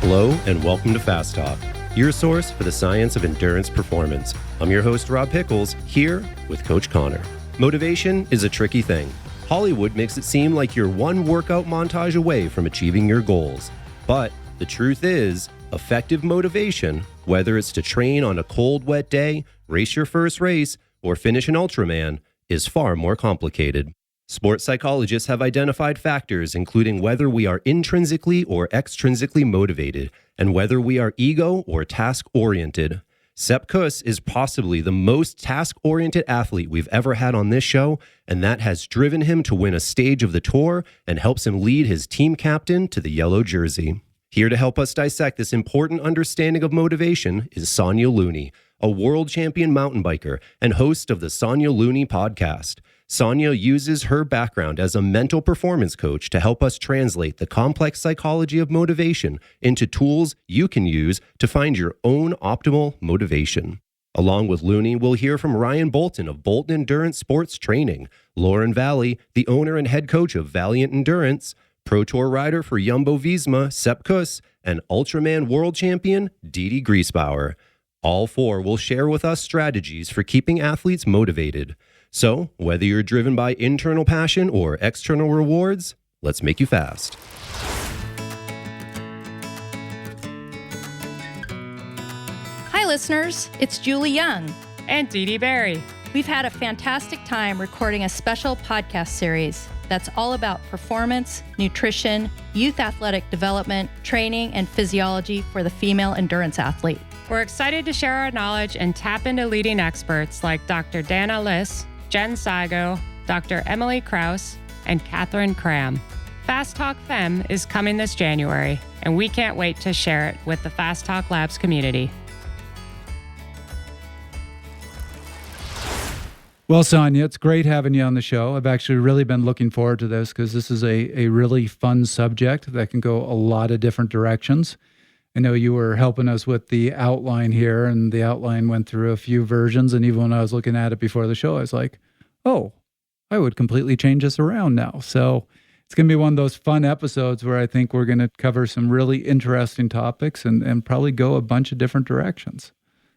Hello and welcome to Fast Talk, your source for the science of endurance performance. I'm your host, Rob Pickles, here with Coach Connor. Motivation is a tricky thing. Hollywood makes it seem like you're one workout montage away from achieving your goals. But the truth is, effective motivation, whether it's to train on a cold, wet day, race your first race, or finish an Ultraman, is far more complicated. Sports psychologists have identified factors including whether we are intrinsically or extrinsically motivated, and whether we are ego or task-oriented. Sepp Kuss is possibly the most task-oriented athlete we've ever had on this show, and that has driven him to win a stage of the tour and helps him lead his team captain to the yellow jersey. Here to help us dissect this important understanding of motivation is Sonya Looney, a world champion mountain biker and host of the Sonya Looney podcast. Sonya uses her background as a mental performance coach to help us translate the complex psychology of motivation into tools you can use to find your own optimal motivation. Along with Looney, we'll hear from Ryan Bolton of Bolton Endurance Sports Training, Lauren Valley, the owner and head coach of Valiant Endurance, Pro Tour rider for Jumbo-Visma, Sepp Kuss, and Ultraman world champion, Didi Griesbauer. All four will share with us strategies for keeping athletes motivated. So, whether you're driven by internal passion or external rewards, let's make you fast. Hi, listeners. It's Julie Young. And Dee Berry. We've had a fantastic time recording a special podcast series that's all about performance, nutrition, youth athletic development, training, and physiology for the female endurance athlete. We're excited to share our knowledge and tap into leading experts like Dr. Dana Liss, Jen Sago, Dr. Emily Krause, and Catherine Cram. Fast Talk Femme is coming this January, and we can't wait to share it with the Fast Talk Labs community. Well, Sonya, it's great having you on the show. I've actually really been looking forward to this because this is a really fun subject that can go a lot of different directions. I know you were helping us with the outline here, and the outline went through a few versions. And even when I was looking at it before the show, I was like, oh, I would completely change this around now. So it's going to be one of those fun episodes where I think we're going to cover some really interesting topics and probably go a bunch of different directions.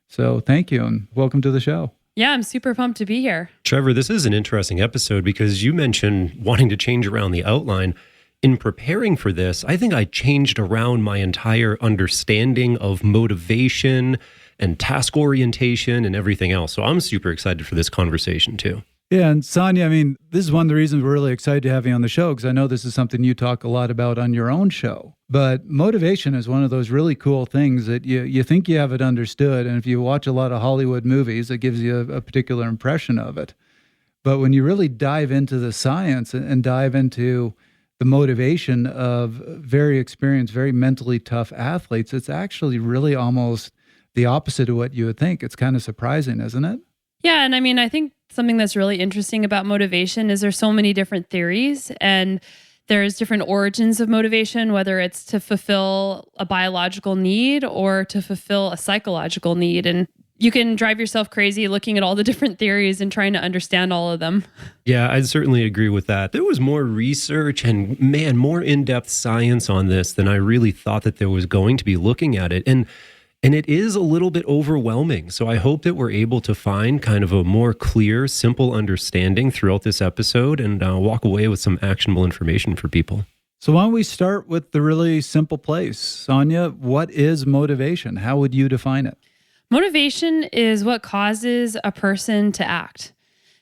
So thank you, and welcome to the show. Yeah, I'm super pumped to be here. Trevor, this is an interesting episode because you mentioned wanting to change around the outline. In preparing for this, I think I changed around my entire understanding of motivation and task orientation and everything else. So I'm super excited for this conversation too. Yeah, and Sonya, I mean, this is one of the reasons we're really excited to have you on the show, because I know this is something you talk a lot about on your own show. But motivation is one of those really cool things that you think you have it understood, and if you watch a lot of Hollywood movies, it gives you a particular impression of it. But when you really dive into the science and dive into the motivation of very experienced, very mentally tough athletes, it's actually really almost the opposite of what you would think. It's kind of surprising, isn't it? Yeah, and I mean, I think something that's really interesting about motivation is there's so many different theories, and there's different origins of motivation, whether it's to fulfill a biological need or to fulfill a psychological need. And you can drive yourself crazy looking at all the different theories and trying to understand all of them. Yeah, I'd certainly agree with that. There was more research and, man, more in-depth science on this than I really thought that there was going to be looking at it. And it is a little bit overwhelming. So I hope that we're able to find kind of a more clear, simple understanding throughout this episode and walk away with some actionable information for people. So why don't we start with the really simple place? Sonya, what is motivation? How would you define it? Motivation is what causes a person to act.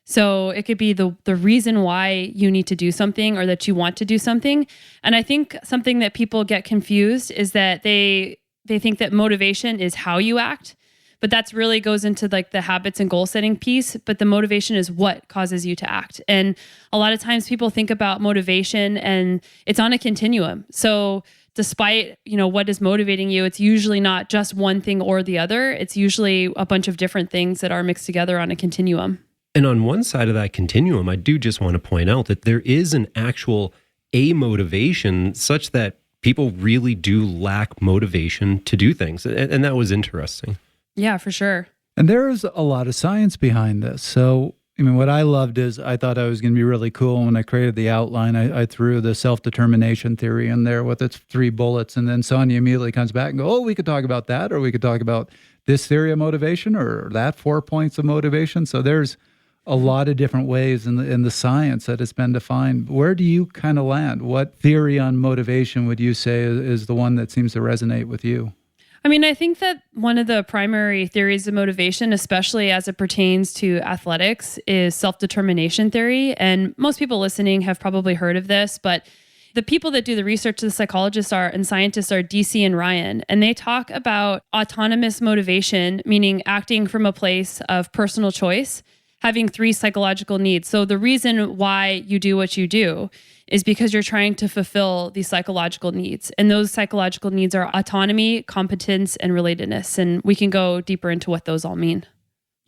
So it could be the reason why you need to do something or that you want to do something. And I think something that people get confused is that they think that motivation is how you act, but that's really goes into like the habits and goal setting piece. But the motivation is what causes you to act. And a lot of times people think about motivation and it's on a continuum. So despite, what is motivating you, it's usually not just one thing or the other. It's usually a bunch of different things that are mixed together on a continuum. And on one side of that continuum, I do just want to point out that there is an actual amotivation such that people really do lack motivation to do things. And that was interesting. Yeah, for sure. And there is a lot of science behind this. So, I mean, what I loved is I thought I was going to be really cool. When I created the outline, I threw the self-determination theory in there with its 3 bullets. And then Sonya immediately comes back and goes, oh, we could talk about that, or we could talk about this theory of motivation, or that 4 points of motivation. So there's a lot of different ways in the science that it's been defined. Where do you kind of land? What theory on motivation would you say is the one that seems to resonate with you? I mean, I think that one of the primary theories of motivation, especially as it pertains to athletics, is self-determination theory. And most people listening have probably heard of this, but the people that do the research, the psychologists and scientists are DC and Ryan, and they talk about autonomous motivation, meaning acting from a place of personal choice, having 3 psychological needs. So the reason why you do what you do is because you're trying to fulfill these psychological needs. And those psychological needs are autonomy, competence, and relatedness. And we can go deeper into what those all mean.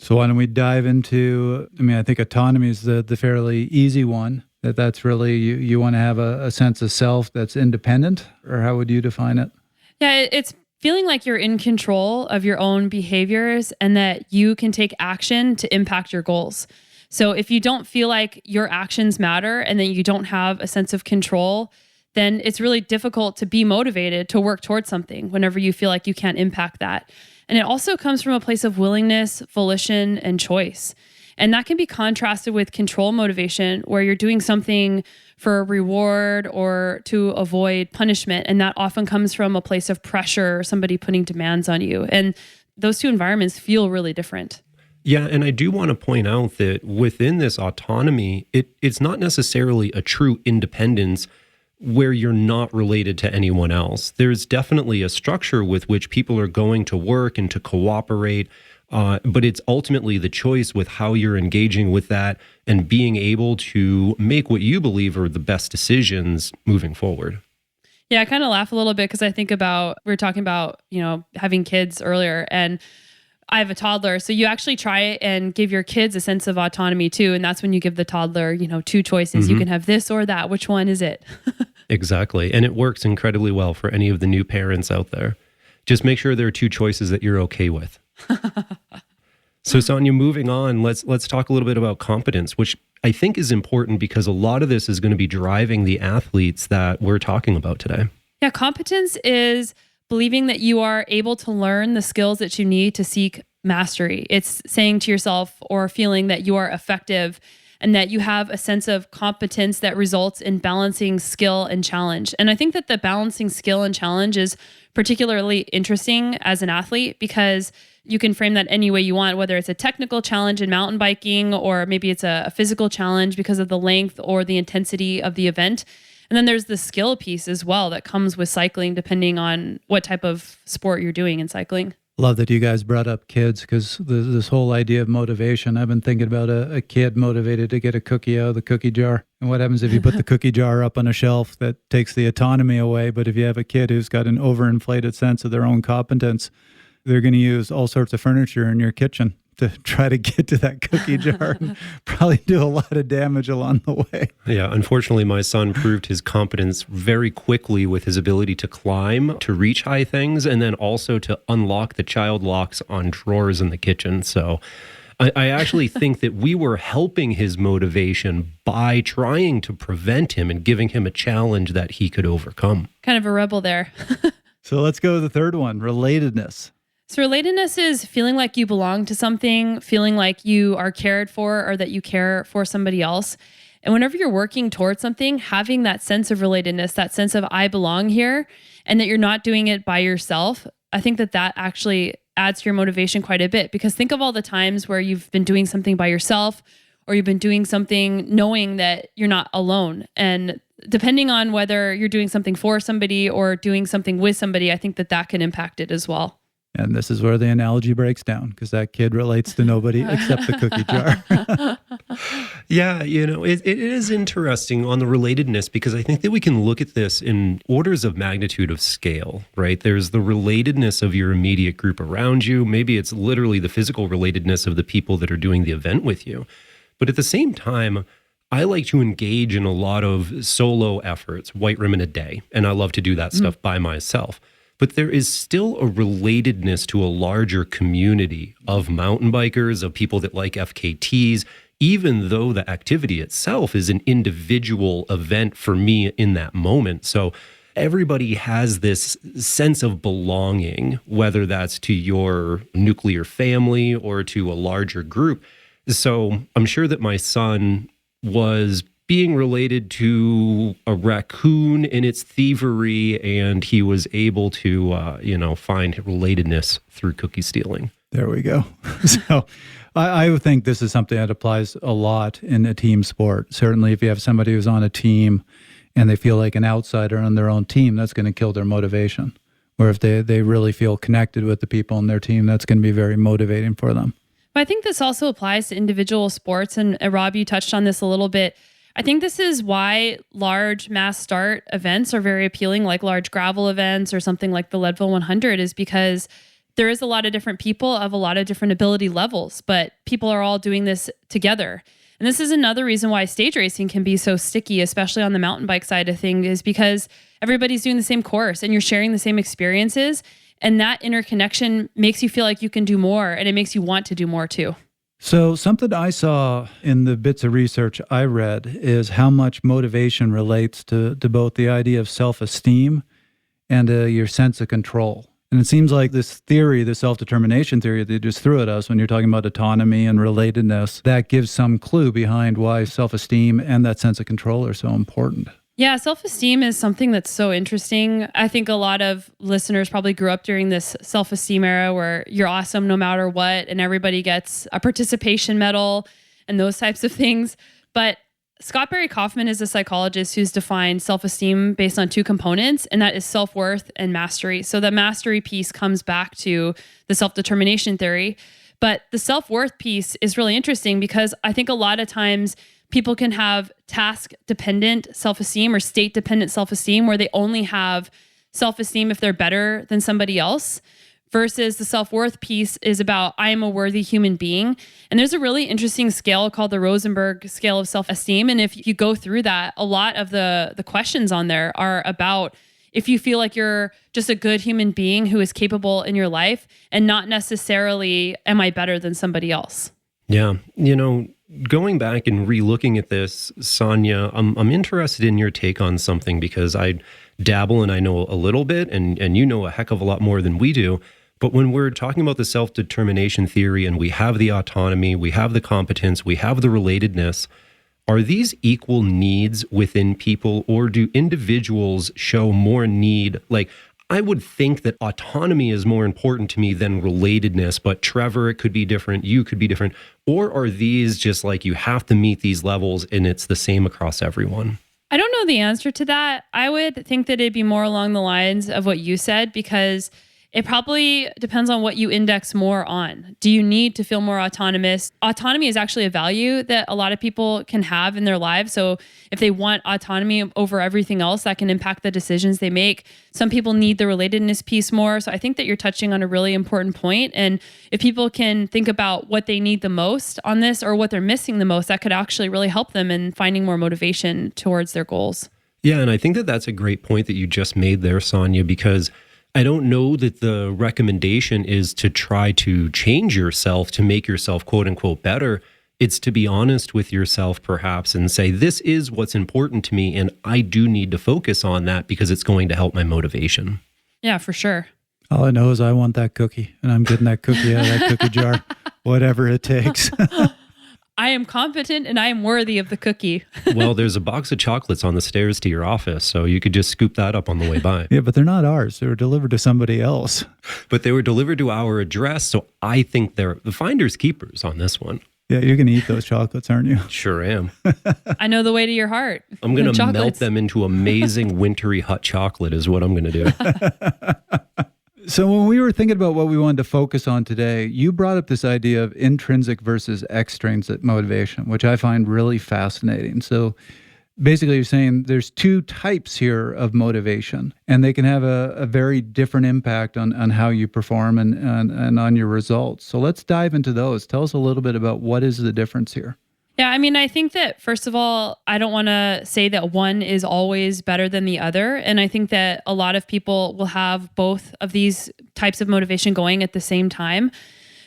So why don't we dive into, I think autonomy is the fairly easy one. That's really, you want to have a sense of self that's independent, or how would you define it? Yeah, it's feeling like you're in control of your own behaviors and that you can take action to impact your goals. So if you don't feel like your actions matter and that you don't have a sense of control, then it's really difficult to be motivated to work towards something whenever you feel like you can't impact that. And it also comes from a place of willingness, volition, and choice. And that can be contrasted with control motivation, where you're doing something for a reward or to avoid punishment. And that often comes from a place of pressure or somebody putting demands on you. And those 2 environments feel really different. Yeah, and I do want to point out that within this autonomy, it's not necessarily a true independence where you're not related to anyone else. There's definitely a structure with which people are going to work and to cooperate, but it's ultimately the choice with how you're engaging with that and being able to make what you believe are the best decisions moving forward. Yeah, I kind of laugh a little bit because I think about, we were talking about, having kids earlier, and I have a toddler. So you actually try and give your kids a sense of autonomy too. And that's when you give the toddler, 2 choices. You can have this or that. Which one is it? Exactly. And it works incredibly well for any of the new parents out there. Just make sure there are 2 choices that you're okay with. So Sonya, moving on, let's talk a little bit about competence, which I think is important because a lot of this is going to be driving the athletes that we're talking about today. Yeah, competence is believing that you are able to learn the skills that you need to seek mastery. It's saying to yourself or feeling that you are effective and that you have a sense of competence that results in balancing skill and challenge. And I think that the balancing skill and challenge is particularly interesting as an athlete because you can frame that any way you want, whether it's a technical challenge in mountain biking or maybe it's a physical challenge because of the length or the intensity of the event. And then there's the skill piece as well that comes with cycling, depending on what type of sport you're doing in cycling. Love that you guys brought up kids, because this whole idea of motivation, I've been thinking about a kid motivated to get a cookie out of the cookie jar. And what happens if you put the cookie jar up on a shelf? That takes the autonomy away. But if you have a kid who's got an overinflated sense of their own competence, they're going to use all sorts of furniture in your kitchen to try to get to that cookie jar and probably do a lot of damage along the way. Yeah, unfortunately, my son proved his competence very quickly with his ability to climb, to reach high things, and then also to unlock the child locks on drawers in the kitchen. So I actually think that we were helping his motivation by trying to prevent him and giving him a challenge that he could overcome. Kind of a rebel there. So let's go to the third one, relatedness. So relatedness is feeling like you belong to something, feeling like you are cared for or that you care for somebody else. And whenever you're working towards something, having that sense of relatedness, that sense of I belong here, and that you're not doing it by yourself, I think that actually adds to your motivation quite a bit. Because think of all the times where you've been doing something by yourself or you've been doing something knowing that you're not alone. And depending on whether you're doing something for somebody or doing something with somebody, I think that can impact it as well. And this is where the analogy breaks down, because that kid relates to nobody except the cookie jar. Yeah, it is interesting on the relatedness, because I think that we can look at this in orders of magnitude of scale, right? There's the relatedness of your immediate group around you. Maybe it's literally the physical relatedness of the people that are doing the event with you. But at the same time, I like to engage in a lot of solo efforts, white rim in a day, and I love to do that stuff by myself. But there is still a relatedness to a larger community of mountain bikers, of people that like FKTs, even though the activity itself is an individual event for me in that moment. So everybody has this sense of belonging, whether that's to your nuclear family or to a larger group. So I'm sure that my son was being related to a raccoon in its thievery, and he was able to, find relatedness through cookie stealing. There we go. So I would think this is something that applies a lot in a team sport. Certainly if you have somebody who's on a team and they feel like an outsider on their own team, that's going to kill their motivation. Or if they really feel connected with the people on their team, that's going to be very motivating for them. I think this also applies to individual sports. And Rob, you touched on this a little bit. I think this is why large mass start events are very appealing, like large gravel events or something like the Leadville 100, is because there is a lot of different people of a lot of different ability levels, but people are all doing this together. And this is another reason why stage racing can be so sticky, especially on the mountain bike side of things, is because everybody's doing the same course and you're sharing the same experiences. And that interconnection makes you feel like you can do more, and it makes you want to do more too. So something I saw in the bits of research I read is how much motivation relates to both the idea of self-esteem and your sense of control. And it seems like this theory, the self-determination theory that you just threw at us when you're talking about autonomy and relatedness, that gives some clue behind why self-esteem and that sense of control are so important. Yeah, self-esteem is something that's so interesting. I think a lot of listeners probably grew up during this self-esteem era where you're awesome no matter what, and everybody gets a participation medal and those types of things. But Scott Barry Kaufman is a psychologist who's defined self-esteem based on two components, and that is self-worth and mastery. So the mastery piece comes back to the self-determination theory. But the self-worth piece is really interesting because I think a lot of times people can have task-dependent self-esteem or state-dependent self-esteem where they only have self-esteem if they're better than somebody else, versus the self-worth piece is about, I am a worthy human being. And there's a really interesting scale called the Rosenberg scale of self-esteem. And if you go through that, a lot of the questions on there are about if you feel like you're just a good human being who is capable in your life, and not necessarily, am I better than somebody else? Yeah. Going back and re-looking at this, Sonya, I'm interested in your take on something because I dabble and I know a little bit, and you know a heck of a lot more than we do. But when we're talking about the self-determination theory and we have the autonomy, we have the competence, we have the relatedness, are these equal needs within people, or do individuals show more need? Like, I would think that autonomy is more important to me than relatedness, but Trevor, it could be different, you could be different. Or are these just like you have to meet these levels and it's the same across everyone? I don't know the answer to that. I would think that it'd be more along the lines of what you said, because it probably depends on what you index more on. Do you need to feel more autonomous? Autonomy is actually a value that a lot of people can have in their lives. So if they want autonomy over everything else, that can impact the decisions they make. Some people need the relatedness piece more. So I think that you're touching on a really important point. And if people can think about what they need the most on this, or what they're missing the most, that could actually really help them in finding more motivation towards their goals. Yeah, and I think that that's a great point that you just made there, Sonya, because I don't know that the recommendation is to try to change yourself to make yourself quote unquote better. It's to be honest with yourself perhaps and say, this is what's important to me, and I do need to focus on that because it's going to help my motivation. Yeah, for sure. All I know is I want that cookie, and I'm getting that cookie out of that cookie jar, whatever it takes. I am competent and I am worthy of the cookie. Well, there's a box of chocolates on the stairs to your office, so you could just scoop that up on the way by. Yeah, but they're not ours. They were delivered to somebody else. But they were delivered to our address, so I think they're the finders keepers on this one. Yeah, you're going to eat those chocolates, aren't you? Sure am. I know the way to your heart. I'm going to melt them into amazing wintry hot chocolate is what I'm going to do. So when we were thinking about what we wanted to focus on today, you brought up this idea of intrinsic versus extrinsic motivation, which I find really fascinating. So basically you're saying there's two types here of motivation, and they can have a very different impact on how you perform and on your results. So let's dive into those. Tell us a little bit about what is the difference here. Yeah, I mean, I think that first of all, I don't want to say that one is always better than the other. And I think that a lot of people will have both of these types of motivation going at the same time.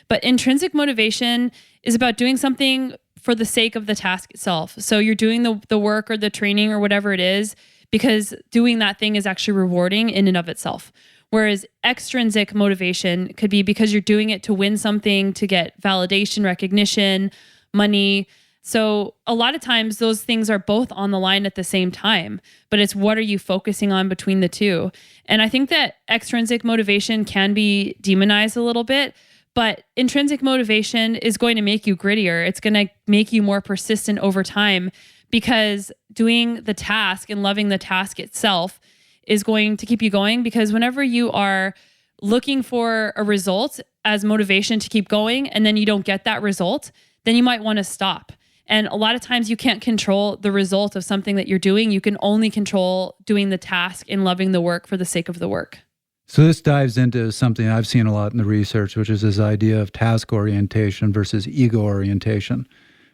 But intrinsic motivation is about doing something for the sake of the task itself. So you're doing the work or the training or whatever it is because doing that thing is actually rewarding in and of itself. Whereas extrinsic motivation could be because you're doing it to win something, to get validation, recognition, money. So a lot of times those things are both on the line at the same time, but it's what are you focusing on between the two? And I think that extrinsic motivation can be demonized a little bit, but intrinsic motivation is going to make you grittier. It's going to make you more persistent over time because doing the task and loving the task itself is going to keep you going, because whenever you are looking for a result as motivation to keep going and then you don't get that result, then you might want to stop. And a lot of times you can't control the result of something that you're doing. You can only control doing the task and loving the work for the sake of the work. So this dives into something I've seen a lot in the research, which is this idea of task orientation versus ego orientation,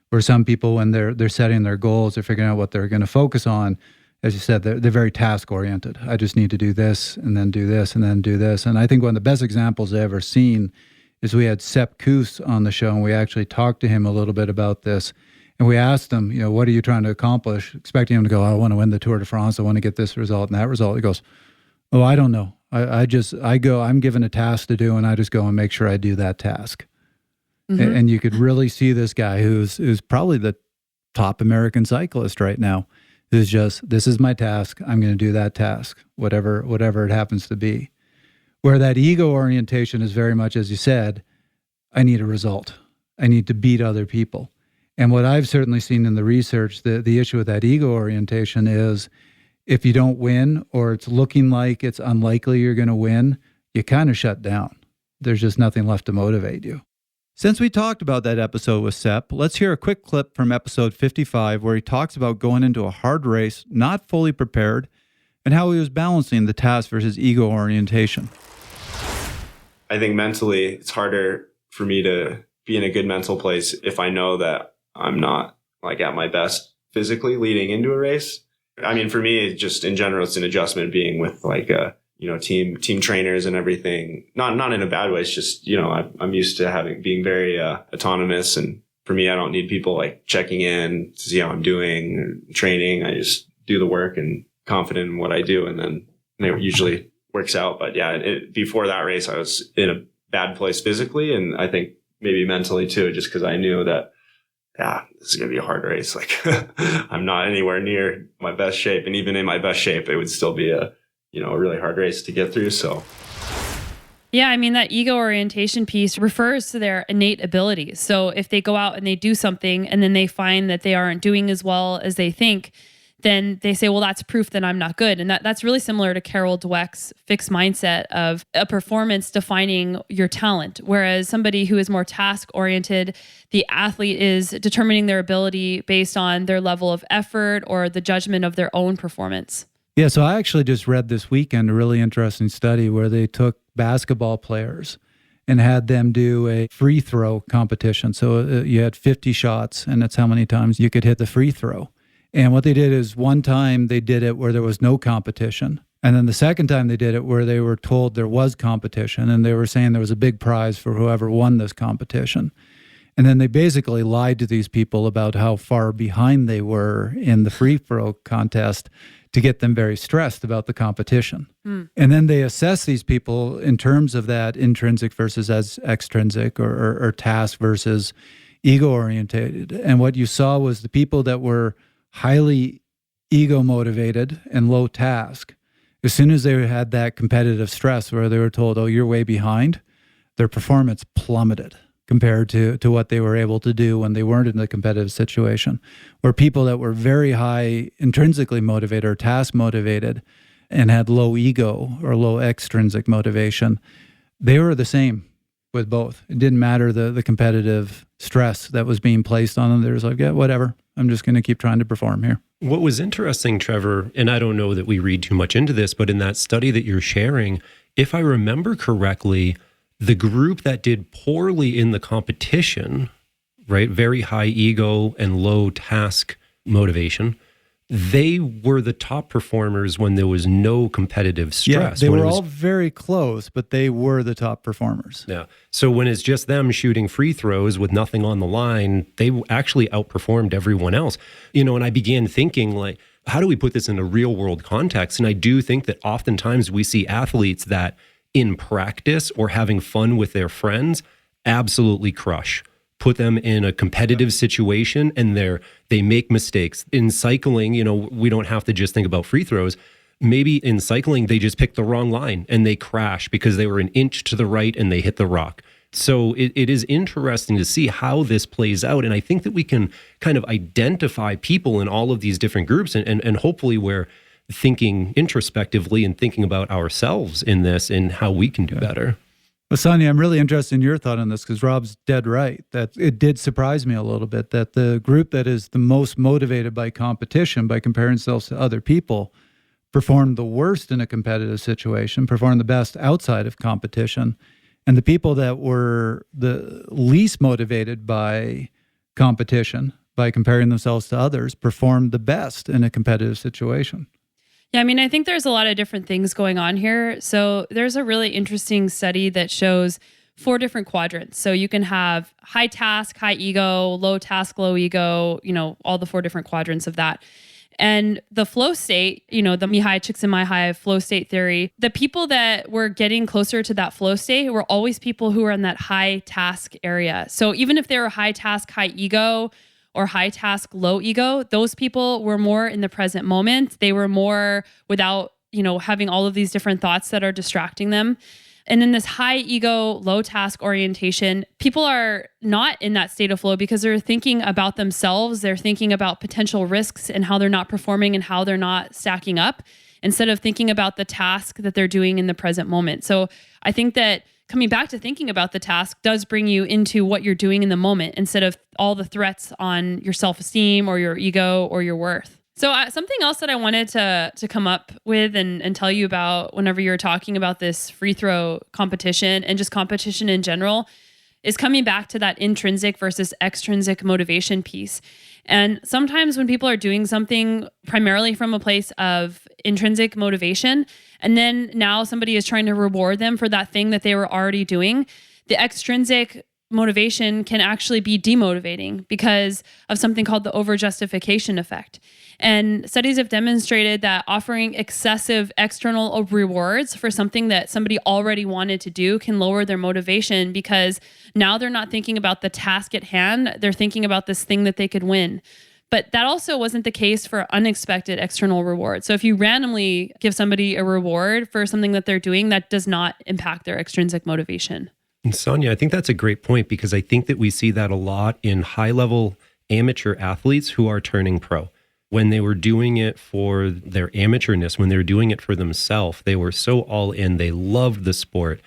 where some people, when they're setting their goals, they're figuring out what they're going to focus on. As you said, they're very task-oriented. I just need to do this and then do this and then do this. And I think one of the best examples I've ever seen is we had Sepp Kuss on the show, and we actually talked to him a little bit about this. And we asked him, what are you trying to accomplish? Expecting him to go, I want to win the Tour de France. I want to get this result and that result. He goes, oh, I don't know. I'm given a task to do, and I just go and make sure I do that task. Mm-hmm. And you could really see this guy who's probably the top American cyclist right now, who's just, this is my task. I'm going to do that task, whatever it happens to be. Where that ego orientation is very much, as you said, I need a result. I need to beat other people. And what I've certainly seen in the research, the issue with that ego orientation is if you don't win, or it's looking like it's unlikely you're going to win, you kind of shut down. There's just nothing left to motivate you. Since we talked about that episode with Sepp, let's hear a quick clip from episode 55 where he talks about going into a hard race, not fully prepared, and how he was balancing the task versus ego orientation. I think mentally it's harder for me to be in a good mental place if I know that I'm not at my best physically leading into a race. I mean, for me, just in general, it's an adjustment being with team trainers and everything. Not in a bad way. It's just, I'm used to being very autonomous. And for me, I don't need people checking in to see how I'm doing, training. I just do the work and confident in what I do. And then it usually works out. But yeah, before that race, I was in a bad place physically. And I think maybe mentally too, just because I knew that, this is going to be a hard race. I'm not anywhere near my best shape. And even in my best shape, it would still be a really hard race to get through. So. Yeah, I mean, that ego orientation piece refers to their innate abilities. So if they go out and they do something and then they find that they aren't doing as well as they think, then they say, well, that's proof that I'm not good. And that's really similar to Carol Dweck's fixed mindset of a performance defining your talent. Whereas somebody who is more task oriented, the athlete is determining their ability based on their level of effort or the judgment of their own performance. Yeah, so I actually just read this weekend a really interesting study where they took basketball players and had them do a free throw competition. So you had 50 shots, and that's how many times you could hit the free throw. And what they did is one time they did it where there was no competition. And then the second time they did it where they were told there was competition, and they were saying there was a big prize for whoever won this competition. And then they basically lied to these people about how far behind they were in the free throw contest to get them very stressed about the competition. And then they assess these people in terms of that intrinsic versus as extrinsic or task versus ego-orientated. And what you saw was the people that were highly ego-motivated and low task, as soon as they had that competitive stress where they were told, oh, you're way behind, their performance plummeted compared to what they were able to do when they weren't in the competitive situation. Where people that were very high intrinsically motivated or task motivated and had low ego or low extrinsic motivation, they were the same with both. It didn't matter the competitive stress that was being placed on them. They was like, yeah, whatever. I'm just going to keep trying to perform here. What was interesting, Trevor, and I don't know that we read too much into this, but in that study that you're sharing, if I remember correctly, the group that did poorly in the competition, right, very high ego and low task motivation, they were the top performers when there was no competitive stress. Yeah, they were all very close, but they were the top performers. Yeah. So when it's just them shooting free throws with nothing on the line, they actually outperformed everyone else. And I began thinking, like, how do we put this in a real world context? And I do think that oftentimes we see athletes that in practice or having fun with their friends absolutely crush. Put them in a competitive situation and they make mistakes. In cycling, we don't have to just think about free throws. Maybe in cycling, they just picked the wrong line and they crash because they were an inch to the right and they hit the rock. So it is interesting to see how this plays out. And I think that we can kind of identify people in all of these different groups and hopefully we're thinking introspectively and thinking about ourselves in this and how we can do better. Well, Sonya, I'm really interested in your thought on this because Rob's dead right. That it did surprise me a little bit that the group that is the most motivated by competition, by comparing themselves to other people, performed the worst in a competitive situation, performed the best outside of competition. And the people that were the least motivated by competition, by comparing themselves to others, performed the best in a competitive situation. Yeah, I mean, I think there's a lot of different things going on here. So there's a really interesting study that shows 4 different quadrants. So you can have high task, high ego, low task, low ego, all the 4 different quadrants of that. And the flow state, the Mihai Csikszentmihalyi flow state theory, the people that were getting closer to that flow state were always people who were in that high task area. So even if they were high task, high ego, or high task, low ego, those people were more in the present moment. They were more without, having all of these different thoughts that are distracting them. And in this high ego, low task orientation, people are not in that state of flow because they're thinking about themselves. They're thinking about potential risks and how they're not performing and how they're not stacking up instead of thinking about the task that they're doing in the present moment. So I think that coming back to thinking about the task does bring you into what you're doing in the moment instead of all the threats on your self-esteem or your ego or your worth. So something else that I wanted to come up with and tell you about whenever you were talking about this free throw competition and just competition in general is coming back to that intrinsic versus extrinsic motivation piece. And sometimes when people are doing something primarily from a place of intrinsic motivation, and then now somebody is trying to reward them for that thing that they were already doing, the extrinsic motivation can actually be demotivating because of something called the overjustification effect. And studies have demonstrated that offering excessive external rewards for something that somebody already wanted to do can lower their motivation because now they're not thinking about the task at hand. They're thinking about this thing that they could win. But that also wasn't the case for unexpected external rewards. So if you randomly give somebody a reward for something that they're doing, that does not impact their extrinsic motivation. And Sonya, I think that's a great point because I think that we see that a lot in high-level amateur athletes who are turning pro. When they were doing it for their amateurness, when they were doing it for themselves, they were so all in. They loved the sport.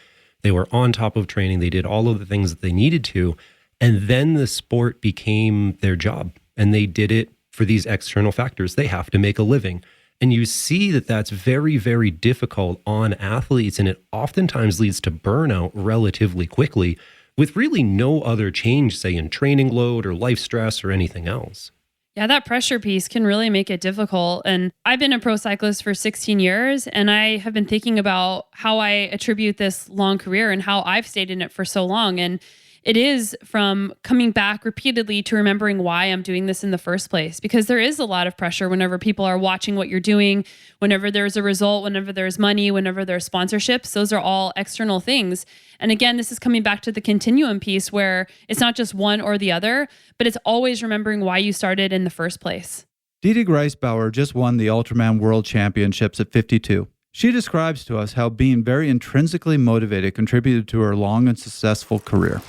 They were on top of training. They did all of the things that they needed to. And then the sport became their job. And they did it for these external factors. They have to make a living. And you see that that's very, very difficult on athletes. And it oftentimes leads to burnout relatively quickly with really no other change, say in training load or life stress or anything else. Yeah, that pressure piece can really make it difficult. And I've been a pro cyclist for 16 years, and I have been thinking about how I attribute this long career and how I've stayed in it for so long. And it is from coming back repeatedly to remembering why I'm doing this in the first place, because there is a lot of pressure whenever people are watching what you're doing, whenever there's a result, whenever there's money, whenever there's sponsorships. Those are all external things. And again, this is coming back to the continuum piece where it's not just one or the other, but it's always remembering why you started in the first place. Didi Greisbauer just won the Ultraman World Championships at 52. She describes to us how being very intrinsically motivated contributed to her long and successful career.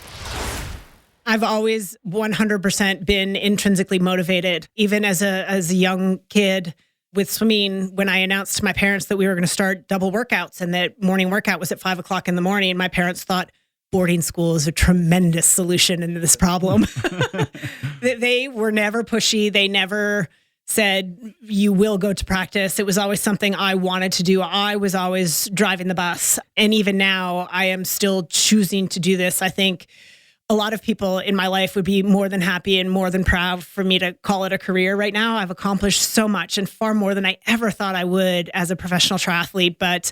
I've always 100% been intrinsically motivated. Even as a young kid with swimming, when I announced to my parents that we were going to start double workouts and that morning workout was at 5 o'clock in the morning, my parents thought boarding school is a tremendous solution into this problem. They were never pushy. They never said, you will go to practice. It was always something I wanted to do. I was always driving the bus. And even now, I am still choosing to do this. I think a lot of people in my life would be more than happy and more than proud for me to call it a career right now. I've accomplished so much and far more than I ever thought I would as a professional triathlete, but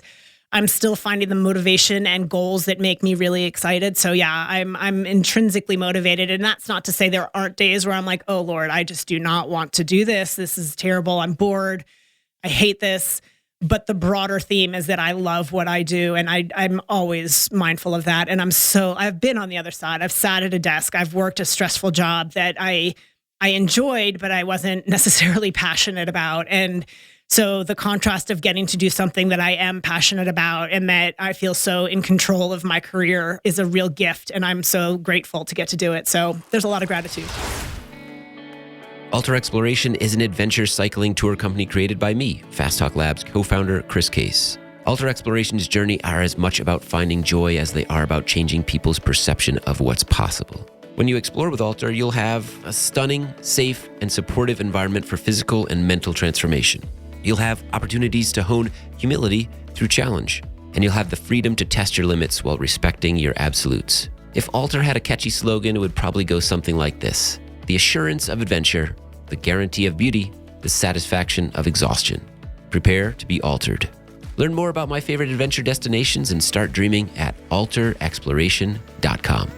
I'm still finding the motivation and goals that make me really excited. So yeah, I'm intrinsically motivated. And that's not to say there aren't days where I'm like, oh Lord, I just do not want to do this. This is terrible. I'm bored. I hate this. But the broader theme is that I love what I do. And I'm always mindful of that. And I've been on the other side. I've sat at a desk. I've worked a stressful job that I enjoyed, but I wasn't necessarily passionate about. And so the contrast of getting to do something that I am passionate about and that I feel so in control of my career is a real gift. And I'm so grateful to get to do it. So there's a lot of gratitude. Alter Exploration is an adventure cycling tour company created by me, Fast Talk Labs co-founder Chris Case. Alter Exploration's journey are as much about finding joy as they are about changing people's perception of what's possible. When you explore with Alter, you'll have a stunning, safe, and supportive environment for physical and mental transformation. You'll have opportunities to hone humility through challenge, and you'll have the freedom to test your limits while respecting your absolutes. If Alter had a catchy slogan, it would probably go something like this: the assurance of adventure, the guarantee of beauty, the satisfaction of exhaustion. Prepare to be altered. Learn more about my favorite adventure destinations and start dreaming at alterexploration.com.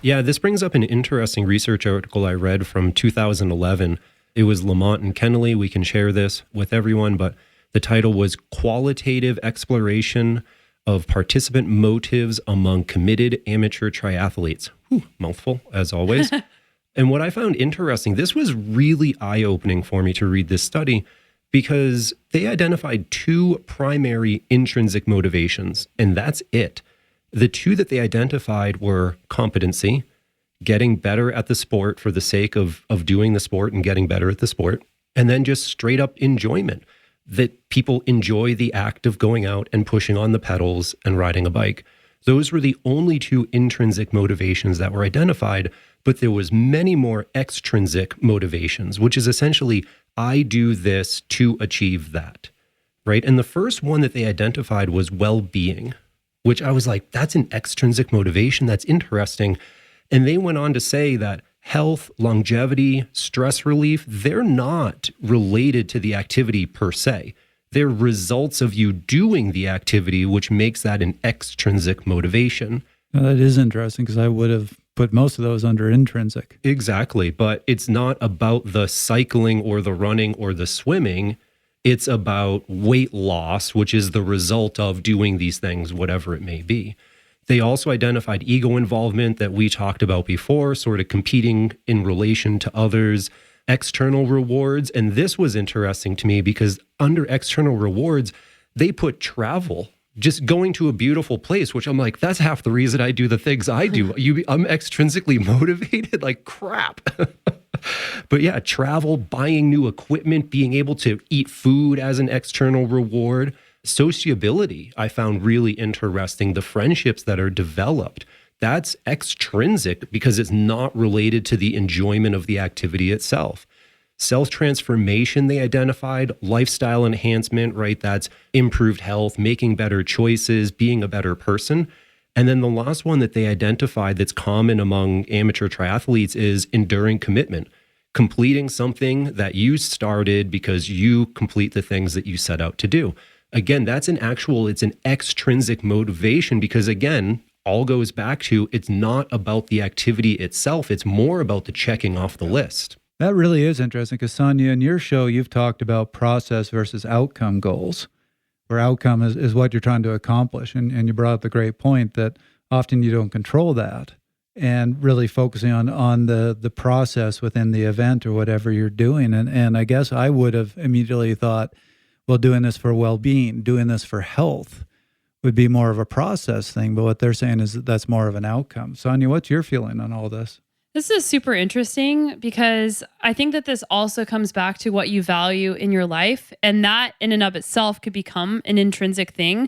Yeah, this brings up an interesting research article I read from 2011. It was Lamont and Kennelly. We can share this with everyone, but the title was Qualitative Exploration of Participant Motives Among Committed Amateur Triathletes. Whew, mouthful, as always. And what I found interesting, this was really eye-opening for me to read this study because they identified two primary intrinsic motivations, and that's it. The two that they identified were competency, getting better at the sport for the sake of doing the sport and getting better at the sport, and then just straight up enjoyment, that people enjoy the act of going out and pushing on the pedals and riding a bike. Those were the only two intrinsic motivations that were identified, but there was many more extrinsic motivations, which is essentially, I do this to achieve that, right? And the first one that they identified was well-being, which I was like, that's an extrinsic motivation. That's interesting. And they went on to say that health, longevity, stress relief, they're not related to the activity per se. They're results of you doing the activity, which makes that an extrinsic motivation. Well, that is interesting because I would have put most of those under intrinsic. Exactly. But it's not about the cycling or the running or the swimming. It's about weight loss, which is the result of doing these things, whatever it may be. They also identified ego involvement that we talked about before, sort of competing in relation to others, external rewards. And this was interesting to me because under external rewards, they put travel, just going to a beautiful place, which I'm like, that's half the reason I do the things I do. I'm extrinsically motivated, like crap. But yeah, travel, buying new equipment, being able to eat food as an external reward. Sociability, I found really interesting. The friendships that are developed, that's extrinsic because it's not related to the enjoyment of the activity itself. Self-transformation, they identified, lifestyle enhancement, right? That's improved health, making better choices, being a better person. And then the last one that they identified that's common among amateur triathletes is enduring commitment, completing something that you started because you complete the things that you set out to do. Again, it's an extrinsic motivation because again, all goes back to it's not about the activity itself. It's more about the checking off the list. That really is interesting because Sonya, in your show, you've talked about process versus outcome goals, where outcome is what you're trying to accomplish. And you brought up the great point that often you don't control that and really focusing on the process within the event or whatever you're doing. And I guess I would have immediately thought, well, doing this for well-being, doing this for health would be more of a process thing. But what they're saying is that's more of an outcome. Sonya, what's your feeling on all this? This is super interesting because I think that this also comes back to what you value in your life. And that in and of itself could become an intrinsic thing.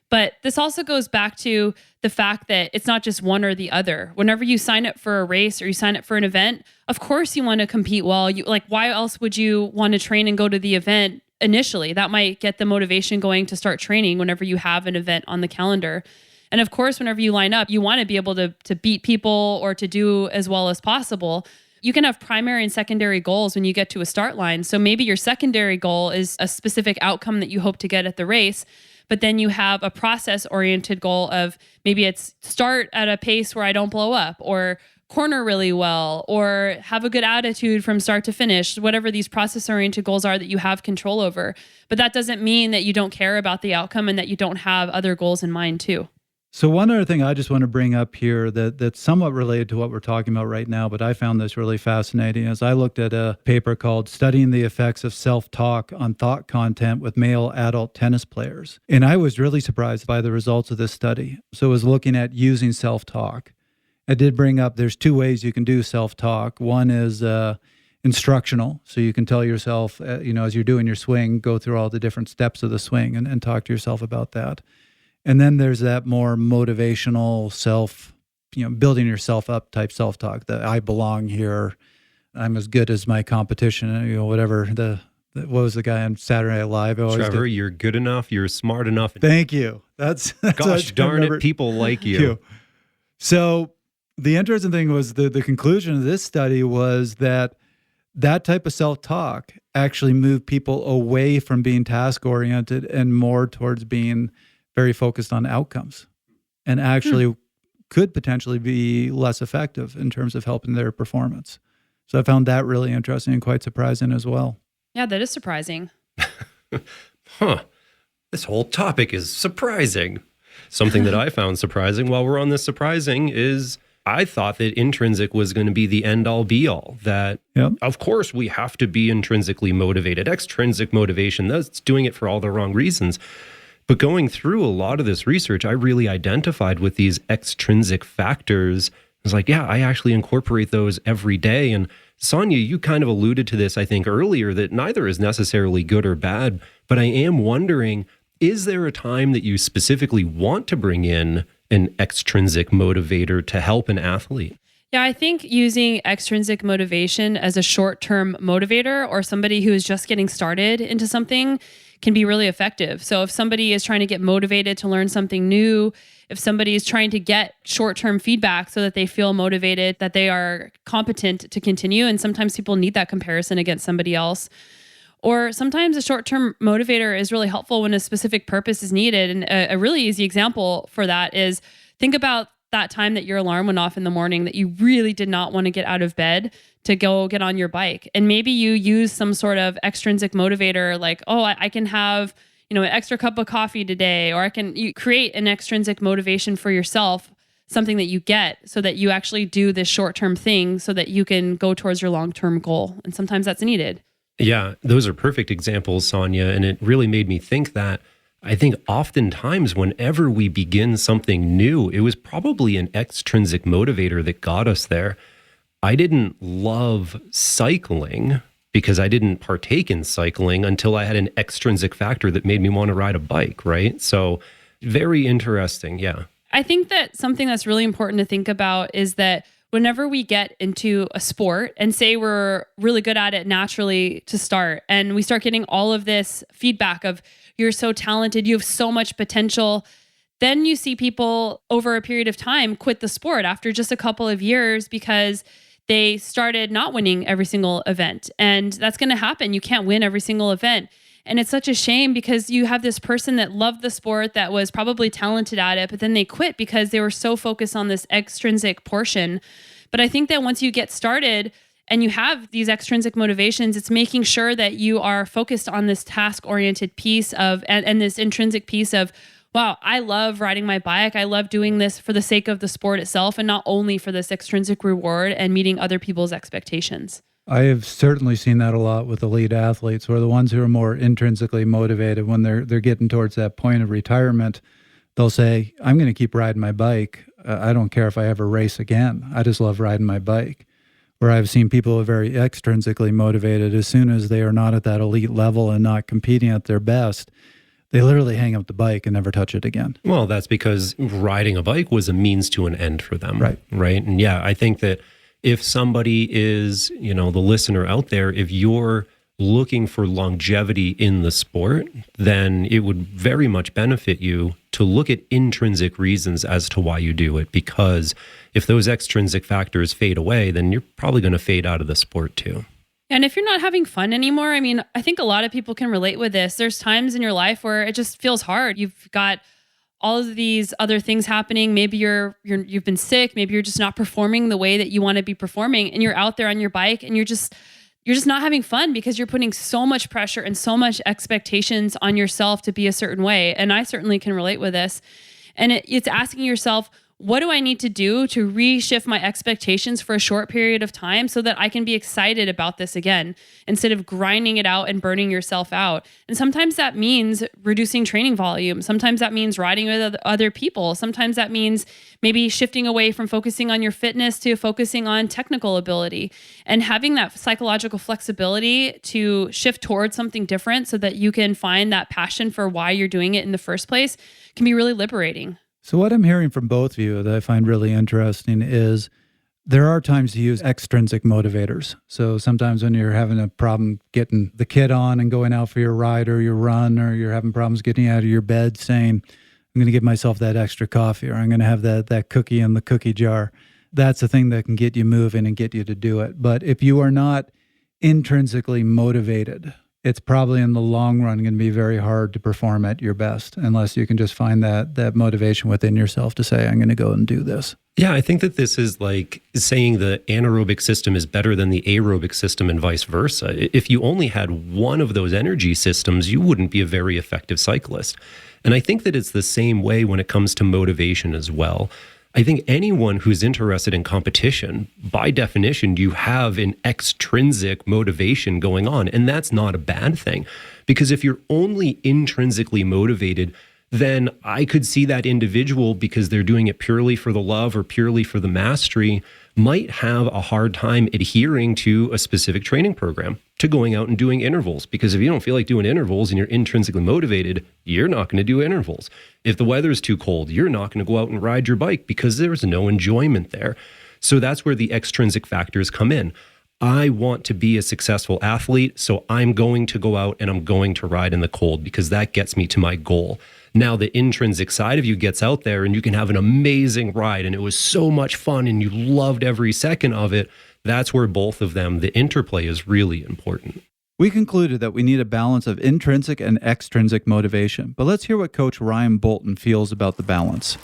But this also goes back to the fact that it's not just one or the other. Whenever you sign up for a race or you sign up for an event, of course you want to compete well. Why else would you want to train and go to the event initially. That might get the motivation going to start training whenever you have an event on the calendar. And of course, whenever you line up, you want to be able to beat people or to do as well as possible. You can have primary and secondary goals when you get to a start line. So maybe your secondary goal is a specific outcome that you hope to get at the race, but then you have a process-oriented goal of maybe it's start at a pace where I don't blow up, or corner really well, or have a good attitude from start to finish, whatever these process-oriented goals are that you have control over. But that doesn't mean that you don't care about the outcome and that you don't have other goals in mind too. So one other thing I just want to bring up here that's somewhat related to what we're talking about right now, but I found this really fascinating, is I looked at a paper called Studying the Effects of Self-Talk on Thought Content with Male Adult Tennis Players. And I was really surprised by the results of this study. So it was looking at using self-talk. I did bring up there's two ways you can do self-talk. One is instructional. So you can tell yourself, as you're doing your swing, go through all the different steps of the swing and talk to yourself about that. And then there's that more motivational self, building yourself up type self-talk, that I belong here, I'm as good as my competition, whatever. What was the guy on Saturday Night Live? Trevor, you're good enough, you're smart enough. Thank you. That's gosh darn it, people like you. So the interesting thing was the conclusion of this study was that type of self-talk actually moved people away from being task-oriented and more towards being very focused on outcomes, and actually could potentially be less effective in terms of helping their performance. So I found that really interesting and quite surprising as well. Yeah, that is surprising. This whole topic is surprising. Something that I found surprising while we're on this surprising is I thought that intrinsic was going to be the end all be all, that of course we have to be intrinsically motivated. Extrinsic motivation, that's doing it for all the wrong reasons. But going through a lot of this research, I really identified with these extrinsic factors. I was like, yeah, I actually incorporate those every day. And Sonya, you kind of alluded to this, I think, earlier, that neither is necessarily good or bad. But I am wondering, is there a time that you specifically want to bring in an extrinsic motivator to help an athlete? Yeah, I think using extrinsic motivation as a short-term motivator or somebody who is just getting started into something can be really effective. So if somebody is trying to get motivated to learn something new, if somebody is trying to get short-term feedback so that they feel motivated, that they are competent to continue, and sometimes people need that comparison against somebody else. Or sometimes a short-term motivator is really helpful when a specific purpose is needed. And a really easy example for that is think about that time that your alarm went off in the morning that you really did not want to get out of bed to go get on your bike. And maybe you use some sort of extrinsic motivator like, oh, I can have, an extra cup of coffee today, or you create an extrinsic motivation for yourself, something that you get so that you actually do this short-term thing so that you can go towards your long-term goal. And sometimes that's needed. Yeah, those are perfect examples, Sonya. And it really made me think that I think oftentimes whenever we begin something new, it was probably an extrinsic motivator that got us there. I didn't love cycling because I didn't partake in cycling until I had an extrinsic factor that made me want to ride a bike, right? So very interesting, yeah. I think that something that's really important to think about is that whenever we get into a sport and say we're really good at it naturally to start, and we start getting all of this feedback of you're so talented, you have so much potential, then you see people over a period of time quit the sport after just a couple of years because they started not winning every single event. And that's going to happen. You can't win every single event. And it's such a shame because you have this person that loved the sport, that was probably talented at it, but then they quit because they were so focused on this extrinsic portion. But I think that once you get started and you have these extrinsic motivations, it's making sure that you are focused on this task-oriented piece of, and this intrinsic piece of, wow, I love riding my bike. I love doing this for the sake of the sport itself and not only for this extrinsic reward and meeting other people's expectations. I have certainly seen that a lot with elite athletes, where the ones who are more intrinsically motivated, when they're getting towards that point of retirement, they'll say, I'm going to keep riding my bike. I don't care if I ever race again. I just love riding my bike. Where I've seen people who are very extrinsically motivated, as soon as they are not at that elite level and not competing at their best, they literally hang up the bike and never touch it again. Well, that's because riding a bike was a means to an end for them. Right. And yeah, I think that if somebody is, the listener out there, if you're looking for longevity in the sport, then it would very much benefit you to look at intrinsic reasons as to why you do it. Because if those extrinsic factors fade away, then you're probably going to fade out of the sport too. And if you're not having fun anymore, I mean, I think a lot of people can relate with this. There's times in your life where it just feels hard. You've got all of these other things happening. Maybe you've been sick. Maybe you're just not performing the way that you want to be performing, and you're out there on your bike and you're just not having fun because you're putting so much pressure and so much expectations on yourself to be a certain way. And I certainly can relate with this. And it's asking yourself, what do I need to do to reshift my expectations for a short period of time so that I can be excited about this again, instead of grinding it out and burning yourself out? And sometimes that means reducing training volume. Sometimes that means riding with other people. Sometimes that means maybe shifting away from focusing on your fitness to focusing on technical ability, and having that psychological flexibility to shift towards something different so that you can find that passion for why you're doing it in the first place can be really liberating. So what I'm hearing from both of you that I find really interesting is there are times to use extrinsic motivators. So sometimes when you're having a problem getting the kid on and going out for your ride or your run, or you're having problems getting out of your bed, saying, I'm going to give myself that extra coffee, or I'm going to have that cookie in the cookie jar. That's the thing that can get you moving and get you to do it. But if you are not intrinsically motivated, it's probably in the long run going to be very hard to perform at your best unless you can just find that motivation within yourself to say, I'm going to go and do this. Yeah, I think that this is like saying the anaerobic system is better than the aerobic system and vice versa. If you only had one of those energy systems, you wouldn't be a very effective cyclist. And I think that it's the same way when it comes to motivation as well. I think anyone who's interested in competition, by definition, you have an extrinsic motivation going on. And that's not a bad thing. Because if you're only intrinsically motivated, then I could see that individual, because they're doing it purely for the love or purely for the mastery, might have a hard time adhering to a specific training program, to going out and doing intervals. Because if you don't feel like doing intervals and you're intrinsically motivated, you're not going to do intervals. If the weather is too cold, you're not going to go out and ride your bike because there's no enjoyment there. So that's where the extrinsic factors come in. I want to be a successful athlete, so I'm going to go out and I'm going to ride in the cold because that gets me to my goal. Now the intrinsic side of you gets out there and you can have an amazing ride and it was so much fun and you loved every second of it. That's where both of them, the interplay is really important. We concluded that we need a balance of intrinsic and extrinsic motivation, but let's hear what Coach Ryan Bolton feels about the balance.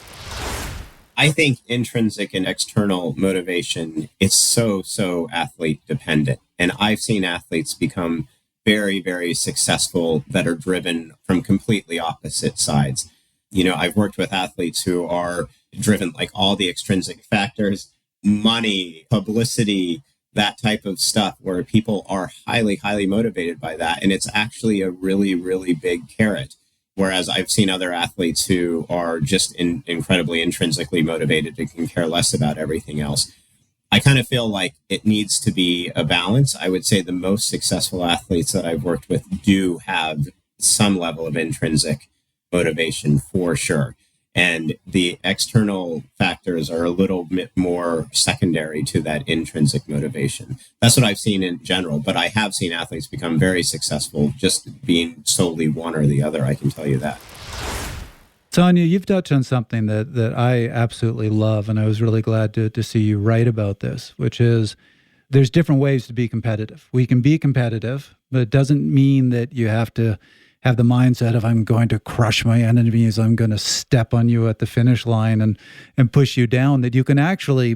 I think intrinsic and external motivation is so athlete dependent. And I've seen athletes become very, very successful that are driven from completely opposite sides. You know, I've worked with athletes who are driven like all the extrinsic factors, money, publicity, that type of stuff, where people are highly motivated by that. And it's actually a really, really big carrot. Whereas I've seen other athletes who are just incredibly intrinsically motivated and can care less about everything else. I kind of feel like it needs to be a balance. I would say the most successful athletes that I've worked with do have some level of intrinsic motivation for sure. And the external factors are a little bit more secondary to that intrinsic motivation. That's what I've seen in general, but I have seen athletes become very successful just being solely one or the other. I can tell you that. Sonya, you've touched on something that I absolutely love, and I was really glad to see you write about this, which is there's different ways to be competitive. We can be competitive, but it doesn't mean that you have to have the mindset of I'm going to crush my enemies, I'm going to step on you at the finish line and push you down, that you can actually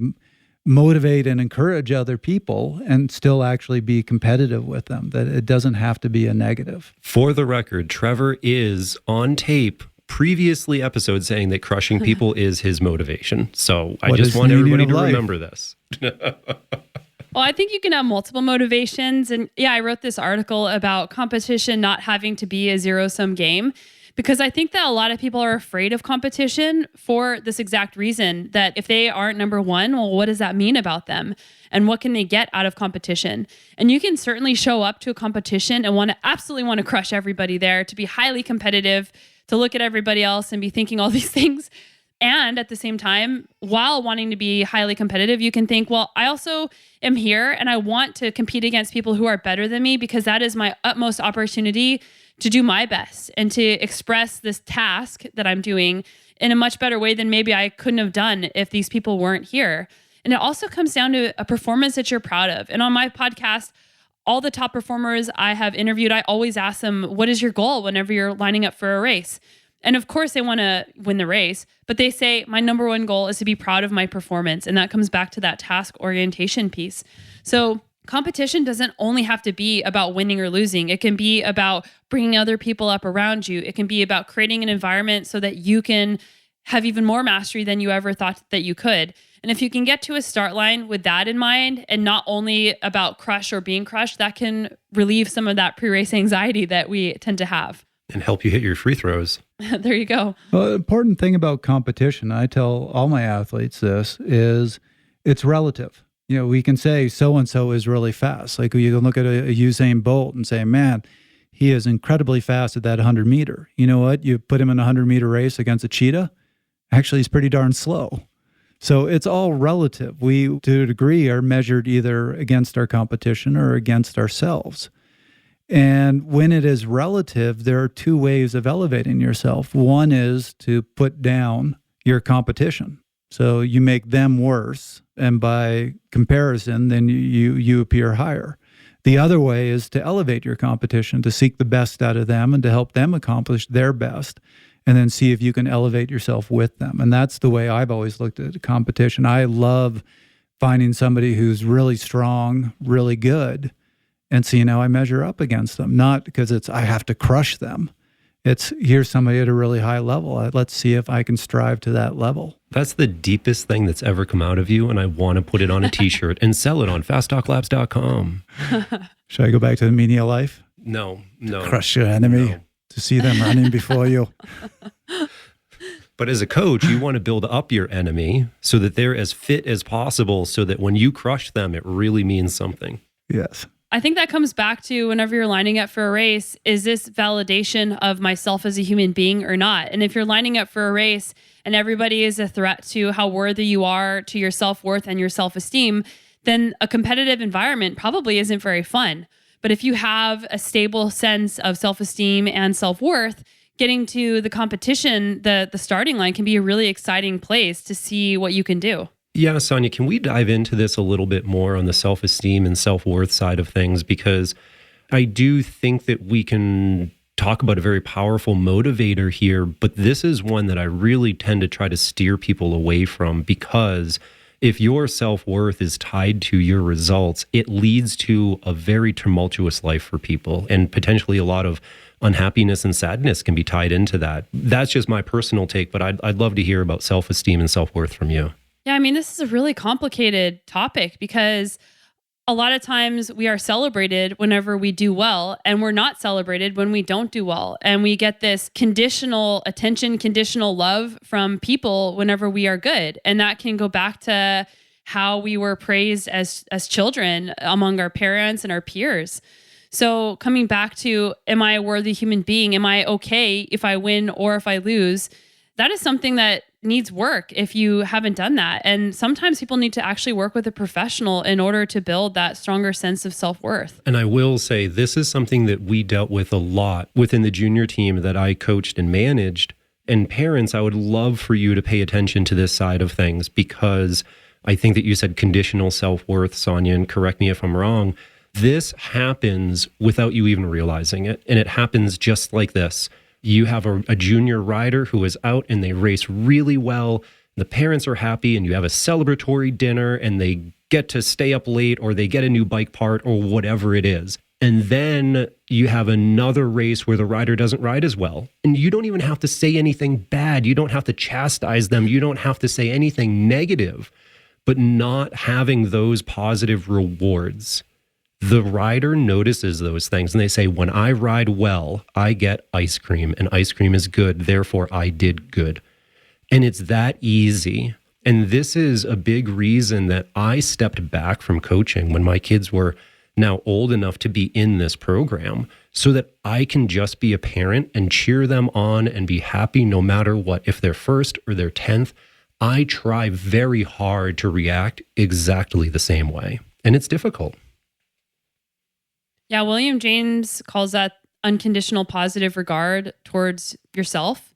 motivate and encourage other people and still actually be competitive with them, that it doesn't have to be a negative. For the record, Trevor is on tape previously episode saying that crushing people is his motivation. So I just want everybody to remember this. Well, I think you can have multiple motivations. And yeah, I wrote this article about competition not having to be a zero-sum game, because I think that a lot of people are afraid of competition for this exact reason, that if they aren't number one, well, what does that mean about them? And what can they get out of competition? And you can certainly show up to a competition and absolutely want to crush everybody there, to be highly competitive, to look at everybody else and be thinking all these things. And at the same time, while wanting to be highly competitive, you can think, well, I also am here and I want to compete against people who are better than me because that is my utmost opportunity to do my best and to express this task that I'm doing in a much better way than maybe I couldn't have done if these people weren't here. And it also comes down to a performance that you're proud of. And on my podcast, all the top performers I have interviewed, I always ask them, what is your goal whenever you're lining up for a race? And of course, they want to win the race, but they say, my number one goal is to be proud of my performance. And that comes back to that task orientation piece. So competition doesn't only have to be about winning or losing. It can be about bringing other people up around you. It can be about creating an environment so that you can have even more mastery than you ever thought that you could. And if you can get to a start line with that in mind and not only about crush or being crushed, that can relieve some of that pre-race anxiety that we tend to have. And help you hit your free throws. There you go. Well, the important thing about competition, I tell all my athletes this, is it's relative. You know, we can say so-and-so is really fast. Like you can look at a Usain Bolt and say, man, he is incredibly fast at that 100 meter. You know what? You put him in a 100 meter race against a cheetah. Actually, he's pretty darn slow. So it's all relative. We, to a degree, are measured either against our competition or against ourselves. And when it is relative, there are two ways of elevating yourself. One is to put down your competition. So you make them worse, and by comparison, then you appear higher. The other way is to elevate your competition, to seek the best out of them and to help them accomplish their best, and then see if you can elevate yourself with them. And that's the way I've always looked at competition. I love finding somebody who's really strong, really good, and seeing how I measure up against them. Not because it's I have to crush them. It's here's somebody at a really high level. Let's see if I can strive to that level. That's the deepest thing that's ever come out of you, and I want to put it on a t-shirt and sell it on fasttalklabs.com. Should I go back to the media life? No. Crush your enemy to see them running before you. But as a coach, you want to build up your enemy so that they're as fit as possible so that when you crush them, it really means something. Yes. I think that comes back to whenever you're lining up for a race, is this validation of myself as a human being or not? And if you're lining up for a race and everybody is a threat to how worthy you are, to your self-worth and your self-esteem, then a competitive environment probably isn't very fun. But if you have a stable sense of self-esteem and self-worth, getting to the competition, the starting line can be a really exciting place to see what you can do. Yeah, Sonya, can we dive into this a little bit more on the self-esteem and self-worth side of things? Because I do think that we can talk about a very powerful motivator here, but this is one that I really tend to try to steer people away from, because if your self-worth is tied to your results, it leads to a very tumultuous life for people, and potentially a lot of unhappiness and sadness can be tied into that. That's just my personal take, but I'd love to hear about self-esteem and self-worth from you. Yeah, I mean, this is a really complicated topic because a lot of times we are celebrated whenever we do well, and we're not celebrated when we don't do well. And we get this conditional attention, conditional love from people whenever we are good. And that can go back to how we were praised as children among our parents and our peers. So coming back to, am I a worthy human being? Am I okay if I win or if I lose? That is something that needs work if you haven't done that. And sometimes people need to actually work with a professional in order to build that stronger sense of self-worth. And I will say, this is something that we dealt with a lot within the junior team that I coached and managed. And parents, I would love for you to pay attention to this side of things, because I think that you said conditional self-worth, Sonya, and correct me if I'm wrong. This happens without you even realizing it. And it happens just like this. You have a junior rider who is out and they race really well. The parents are happy, and you have a celebratory dinner and they get to stay up late, or they get a new bike part or whatever it is. And then you have another race where the rider doesn't ride as well. And you don't even have to say anything bad. You don't have to chastise them. You don't have to say anything negative. But not having those positive rewards, the rider notices those things, and they say, when I ride well, I get ice cream, and ice cream is good, therefore I did good. And it's that easy. And this is a big reason that I stepped back from coaching when my kids were now old enough to be in this program so that I can just be a parent and cheer them on and be happy no matter what. If they're first or they're 10th, I try very hard to react exactly the same way. And it's difficult. Yeah, William James calls that unconditional positive regard towards yourself.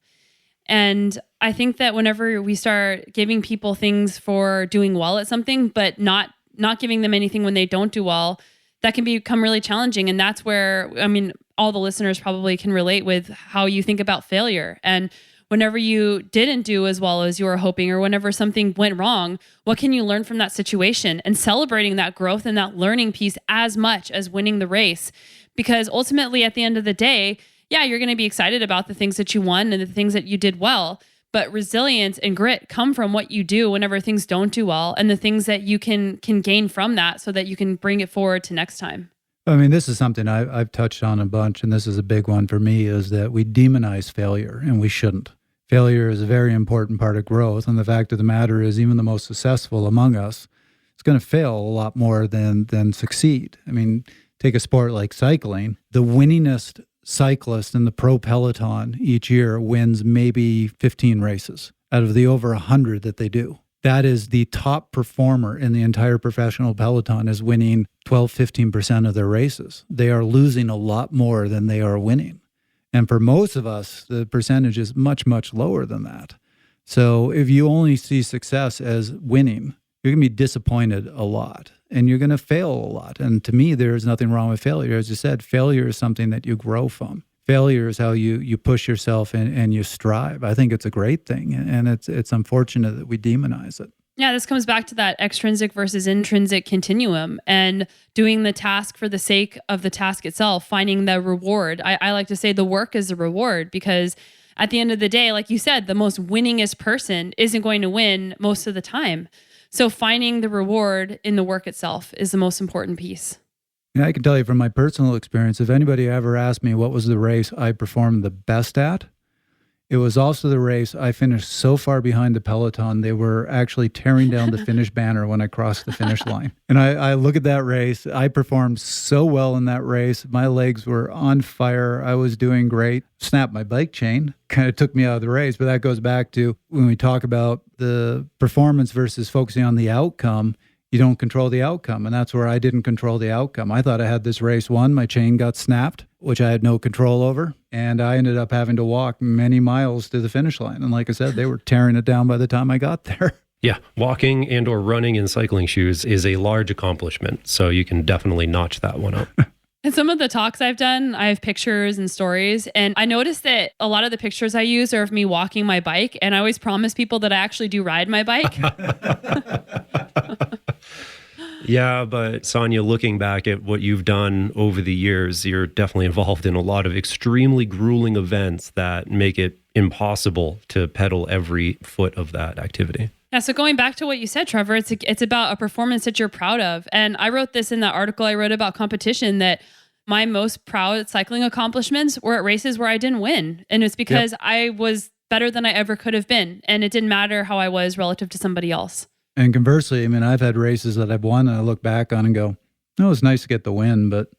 And I think that whenever we start giving people things for doing well at something, but not giving them anything when they don't do well, that can become really challenging. And that's where, I mean, all the listeners probably can relate with how you think about failure. And whenever you didn't do as well as you were hoping, or whenever something went wrong, what can you learn from that situation? And celebrating that growth and that learning piece as much as winning the race. Because ultimately, at the end of the day, yeah, you're going to be excited about the things that you won and the things that you did well. But resilience and grit come from what you do whenever things don't do well, and the things that you can gain from that so that you can bring it forward to next time. I mean, this is something I've touched on a bunch, and this is a big one for me, is that we demonize failure, and we shouldn't. Failure is a very important part of growth, and the fact of the matter is even the most successful among us is going to fail a lot more than succeed. I mean, take a sport like cycling. The winningest cyclist in the pro peloton each year wins maybe 15 races out of the over 100 that they do. That is the top performer in the entire professional peloton is winning 12-15% of their races. They are losing a lot more than they are winning. And for most of us, the percentage is much, much lower than that. So if you only see success as winning, you're going to be disappointed a lot and you're going to fail a lot. And to me, there's nothing wrong with failure. As you said, failure is something that you grow from. Failure is how you push yourself and you strive. I think it's a great thing. And it's unfortunate that we demonize it. Yeah, this comes back to that extrinsic versus intrinsic continuum and doing the task for the sake of the task itself, finding the reward. I like to say the work is the reward, because at the end of the day, like you said, the most winningest person isn't going to win most of the time. So finding the reward in the work itself is the most important piece. Yeah, I can tell you from my personal experience, if anybody ever asked me what was the race I performed the best at, it was also the race I finished so far behind the peloton, they were actually tearing down the finish banner when I crossed the finish line. And I look at that race. I performed so well in that race. My legs were on fire. I was doing great. Snapped my bike chain. Kind of took me out of the race. But that goes back to when we talk about the performance versus focusing on the outcome. You don't control the outcome. And that's where I didn't control the outcome. I thought I had this race won. My chain got snapped, which I had no control over. And I ended up having to walk many miles to the finish line. And like I said, they were tearing it down by the time I got there. Yeah, walking and or running in cycling shoes is a large accomplishment. So you can definitely notch that one up. In some of the talks I've done, I have pictures and stories. And I noticed that a lot of the pictures I use are of me walking my bike. And I always promise people that I actually do ride my bike. Yeah, but Sonya, looking back at what you've done over the years, you're definitely involved in a lot of extremely grueling events that make it impossible to pedal every foot of that activity. Yeah, so going back to what you said, Trevor, it's about a performance that you're proud of. And I wrote this in that article I wrote about competition, that my most proud cycling accomplishments were at races where I didn't win. And it's because I was better than I ever could have been. And it didn't matter how I was relative to somebody else. And conversely, I mean, I've had races that I've won and I look back on and go, oh, it was nice to get the win, but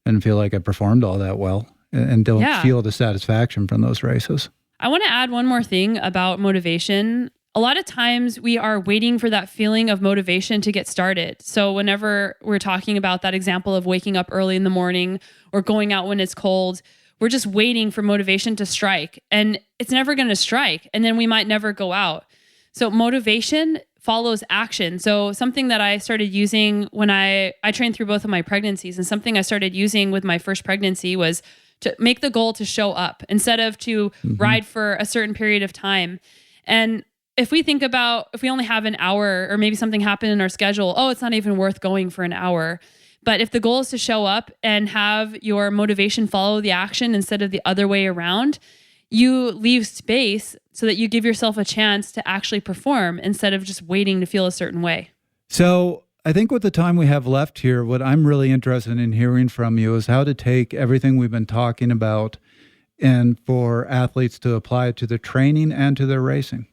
I didn't feel like I performed all that well and don't feel the satisfaction from those races. I want to add one more thing about motivation. A lot of times we are waiting for that feeling of motivation to get started. So whenever we're talking about that example of waking up early in the morning or going out when it's cold, we're just waiting for motivation to strike, and it's never going to strike. And then we might never go out. So motivation follows action. So something that I started using when I trained through both of my pregnancies, and something I started using with my first pregnancy was to make the goal to show up instead of to ride for a certain period of time. And if we think about, if we only have an hour or maybe something happened in our schedule, oh, it's not even worth going for an hour. But if the goal is to show up and have your motivation follow the action instead of the other way around, you leave space so that you give yourself a chance to actually perform instead of just waiting to feel a certain way. So I think with the time we have left here, what I'm really interested in hearing from you is how to take everything we've been talking about and for athletes to apply it to their training and to their racing.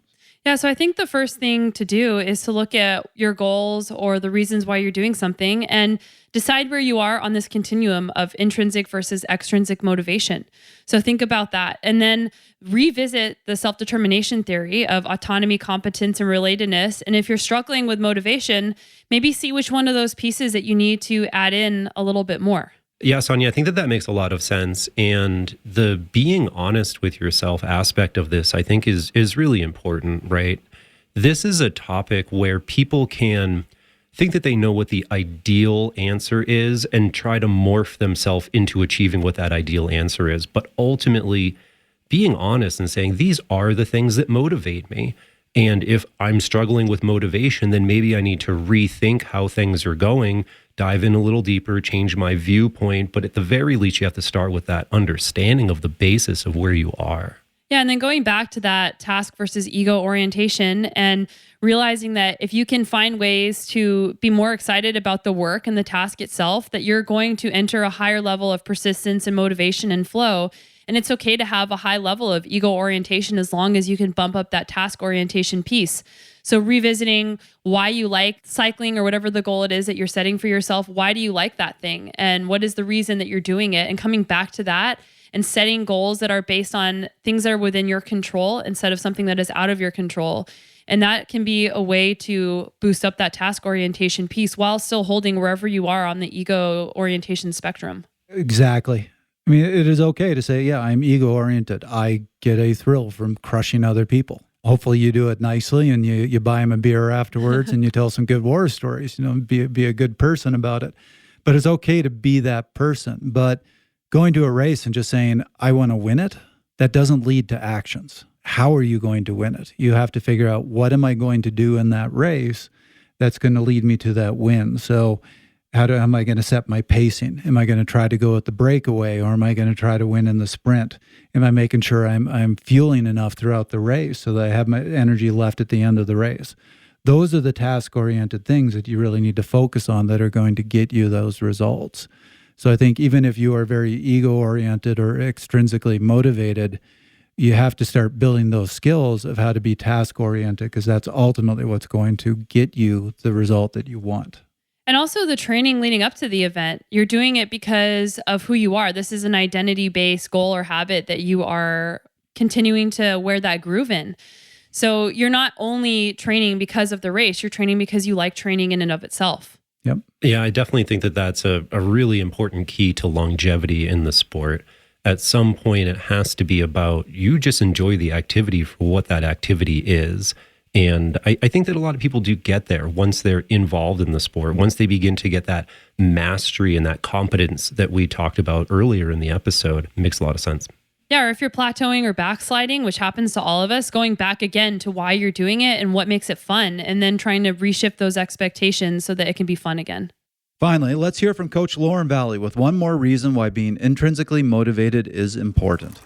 Yeah, so I think the first thing to do is to look at your goals or the reasons why you're doing something and decide where you are on this continuum of intrinsic versus extrinsic motivation. So think about that. And then revisit the self-determination theory of autonomy, competence, and relatedness. And if you're struggling with motivation, maybe see which one of those pieces that you need to add in a little bit more. Yeah, Sonya, I think that makes a lot of sense. And the being honest with yourself aspect of this, I think is really important, right? This is a topic where people can think that they know what the ideal answer is and try to morph themselves into achieving what that ideal answer is. But ultimately, being honest and saying, these are the things that motivate me. And if I'm struggling with motivation, then maybe I need to rethink how things are going, dive in a little deeper, change my viewpoint. But at the very least, you have to start with that understanding of the basis of where you are. Yeah, and then going back to that task versus ego orientation and realizing that if you can find ways to be more excited about the work and the task itself, that you're going to enter a higher level of persistence and motivation and flow. And it's okay to have a high level of ego orientation as long as you can bump up that task orientation piece. So revisiting why you like cycling or whatever the goal it is that you're setting for yourself, why do you like that thing? And what is the reason that you're doing it? And coming back to that and setting goals that are based on things that are within your control instead of something that is out of your control. And that can be a way to boost up that task orientation piece while still holding wherever you are on the ego orientation spectrum. Exactly. I mean, it is okay to say, yeah, I'm ego-oriented. I get a thrill from crushing other people. Hopefully you do it nicely and you buy them a beer afterwards and you tell some good war stories, be a good person about it. But it's okay to be that person. But going to a race and just saying, I want to win it, that doesn't lead to actions. How are you going to win it? You have to figure out, what am I going to do in that race that's going to lead me to that win? So am I going to set my pacing? Am I going to try to go at the breakaway, or am I going to try to win in the sprint? Am I making sure I'm fueling enough throughout the race so that I have my energy left at the end of the race? Those are the task-oriented things that you really need to focus on that are going to get you those results. So I think even if you are very ego-oriented or extrinsically motivated, you have to start building those skills of how to be task-oriented, because that's ultimately what's going to get you the result that you want. And also the training leading up to the event, you're doing it because of who you are. This is an identity-based goal or habit that you are continuing to wear that groove in. So you're not only training because of the race, you're training because you like training in and of itself. Yep. Yeah, I definitely think that that's a really important key to longevity in the sport. At some point, it has to be about you just enjoy the activity for what that activity is. And I think that a lot of people do get there once they're involved in the sport, once they begin to get that mastery and that competence that we talked about earlier in the episode. It makes a lot of sense. Yeah, or if you're plateauing or backsliding, which happens to all of us, going back again to why you're doing it and what makes it fun, and then trying to reshift those expectations so that it can be fun again. Finally, let's hear from Coach Lauren Valley with one more reason why being intrinsically motivated is important.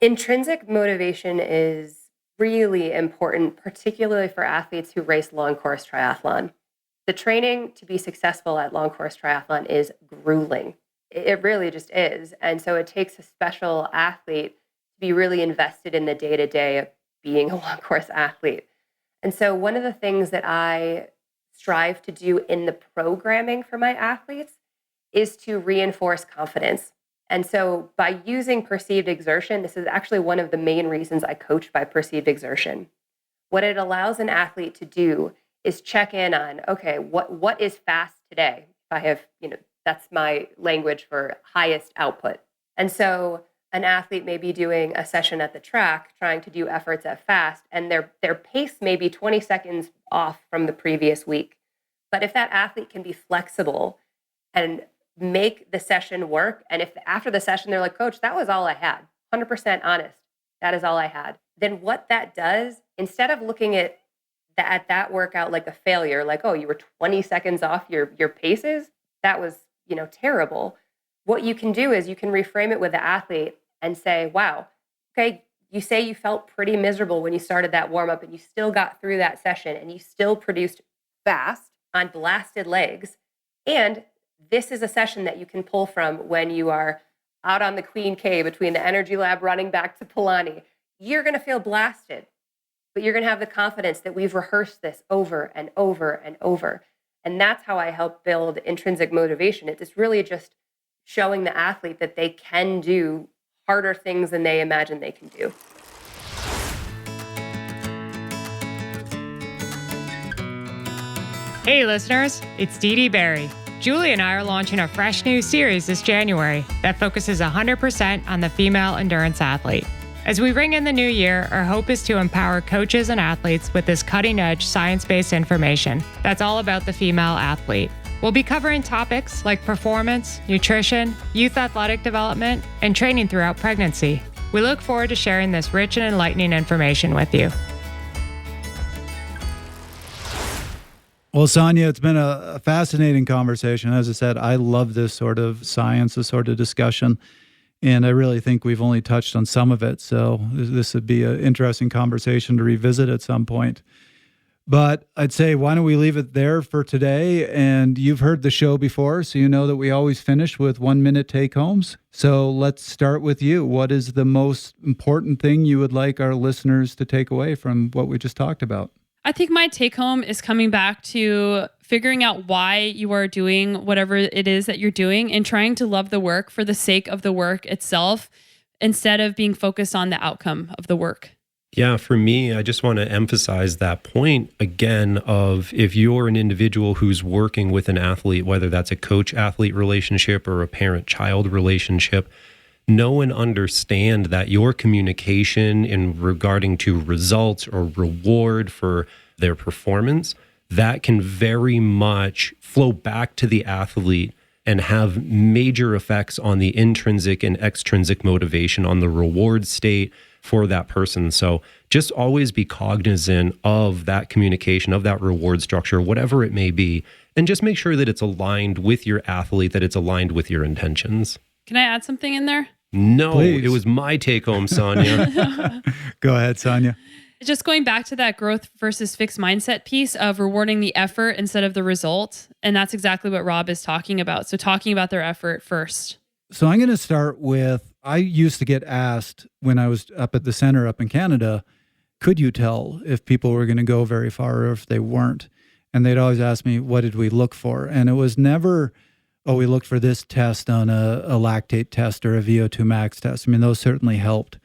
Intrinsic motivation is really important, particularly for athletes who race long course triathlon. The training to be successful at long course triathlon is grueling. It really just is. And so it takes a special athlete to be really invested in the day-to-day of being a long course athlete. And so one of the things that I strive to do in the programming for my athletes is to reinforce confidence. And so by using perceived exertion, this is actually one of the main reasons I coach by perceived exertion. What it allows an athlete to do is check in on, okay, what is fast today? If I have, that's my language for highest output. And so an athlete may be doing a session at the track, trying to do efforts at fast, and their pace may be 20 seconds off from the previous week. But if that athlete can be flexible and make the session work, and if after the session they're like, Coach, that was all I had, 100% honest, that is all I had, then what that does, instead of looking at that workout like a failure, like, oh, you were 20 seconds off your paces, that was terrible. What you can do is you can reframe it with the athlete and say, wow, okay, you say you felt pretty miserable when you started that warm-up and you still got through that session and you still produced fast on blasted legs. And this is a session that you can pull from when you are out on the Queen K between the Energy Lab running back to Pilani. You're going to feel blasted. but you're going to have the confidence that we've rehearsed this over and over and over. And that's how I help build intrinsic motivation. It's really just showing the athlete that they can do harder things than they imagine they can do. Hey listeners, it's Dee Dee Berry. Julie and I are launching a fresh new series this January that focuses 100% on the female endurance athlete. As we ring in the new year, our hope is to empower coaches and athletes with this cutting-edge science-based information that's all about the female athlete. We'll be covering topics like performance, nutrition, youth athletic development, and training throughout pregnancy. We look forward to sharing this rich and enlightening information with you. Well, Sonya, it's been a fascinating conversation. As I said, I love this sort of science, this sort of discussion. And I really think we've only touched on some of it. So this would be an interesting conversation to revisit at some point. But I'd say, why don't we leave it there for today? And you've heard the show before, so you know that we always finish with 1-minute take-homes. So let's start with you. What is the most important thing you would like our listeners to take away from what we just talked about? I think my take home is coming back to figuring out why you are doing whatever it is that you're doing and trying to love the work for the sake of the work itself instead of being focused on the outcome of the work. Yeah, for me, I just want to emphasize that point again of if you're an individual who's working with an athlete, whether that's a coach-athlete relationship or a parent-child relationship, know and understand that your communication in regarding to results or reward for their performance, that can very much flow back to the athlete and have major effects on the intrinsic and extrinsic motivation, on the reward state for that person. So just always be cognizant of that communication, of that reward structure, whatever it may be, and just make sure that it's aligned with your athlete, that it's aligned with your intentions. Can I add something in there? No, Please. It was my take home, Sonya. Go ahead, Sonya. Just going back to that growth versus fixed mindset piece of rewarding the effort instead of the result. And that's exactly what Rob is talking about. So talking about their effort first. So I'm going to start with, I used to get asked when I was up at the center up in Canada, could you tell if people were going to go very far or if they weren't? And they'd always ask me, what did we look for? And it was never, oh, we looked for this test on a lactate test or a VO2 max test. I mean, those certainly helped.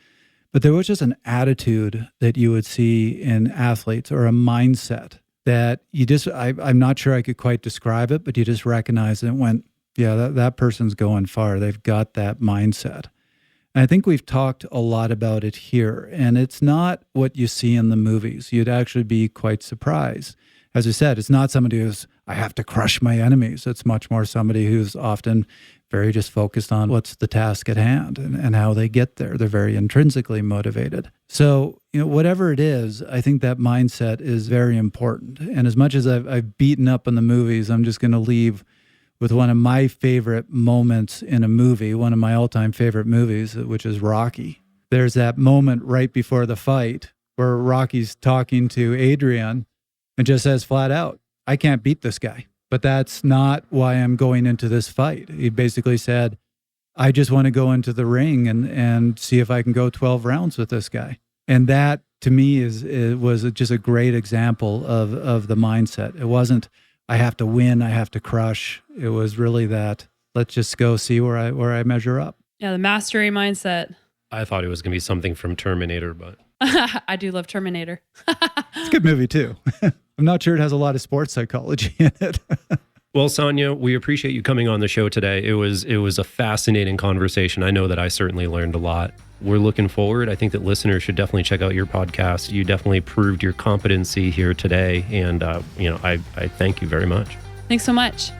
But there was just an attitude that you would see in athletes or a mindset that you just, I'm not sure I could quite describe it, but you just recognize it and went, yeah, that person's going far. They've got that mindset. And I think we've talked a lot about it here. And it's not what you see in the movies. You'd actually be quite surprised. As I said, it's not somebody who's, I have to crush my enemies. It's much more somebody who's often very just focused on what's the task at hand and how they get there. They're very intrinsically motivated. So, whatever it is, I think that mindset is very important. And as much as I've beaten up on the movies, I'm just going to leave with one of my favorite moments in a movie, one of my all-time favorite movies, which is Rocky. There's that moment right before the fight where Rocky's talking to Adrian and just says flat out, I can't beat this guy. But that's not why I'm going into this fight. He basically said, I just want to go into the ring and see if I can go 12 rounds with this guy. And that, to me, was just a great example of the mindset. It wasn't, I have to win, I have to crush. It was really that, let's just go see where I measure up. Yeah, the mastery mindset. I thought it was going to be something from Terminator, but I do love Terminator. It's a good movie, too. I'm not sure it has a lot of sports psychology in it. Well, Sonya, we appreciate you coming on the show today. It was a fascinating conversation. I know that I certainly learned a lot. We're looking forward. I think that listeners should definitely check out your podcast. You definitely proved your competency here today. And, I thank you very much. Thanks so much.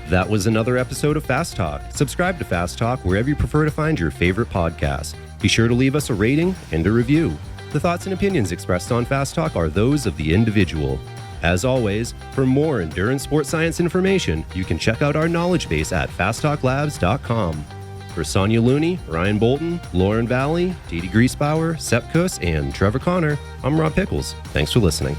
That was another episode of Fast Talk. Subscribe to Fast Talk wherever you prefer to find your favorite podcast. Be sure to leave us a rating and a review. The thoughts and opinions expressed on Fast Talk are those of the individual. As always, for more endurance sports science information, you can check out our knowledge base at fasttalklabs.com. For Sonya Looney, Ryan Bolton, Lauren Valley, Dee Dee Griesbauer, Sepp Kuss, and Trevor Connor, I'm Rob Pickles. Thanks for listening.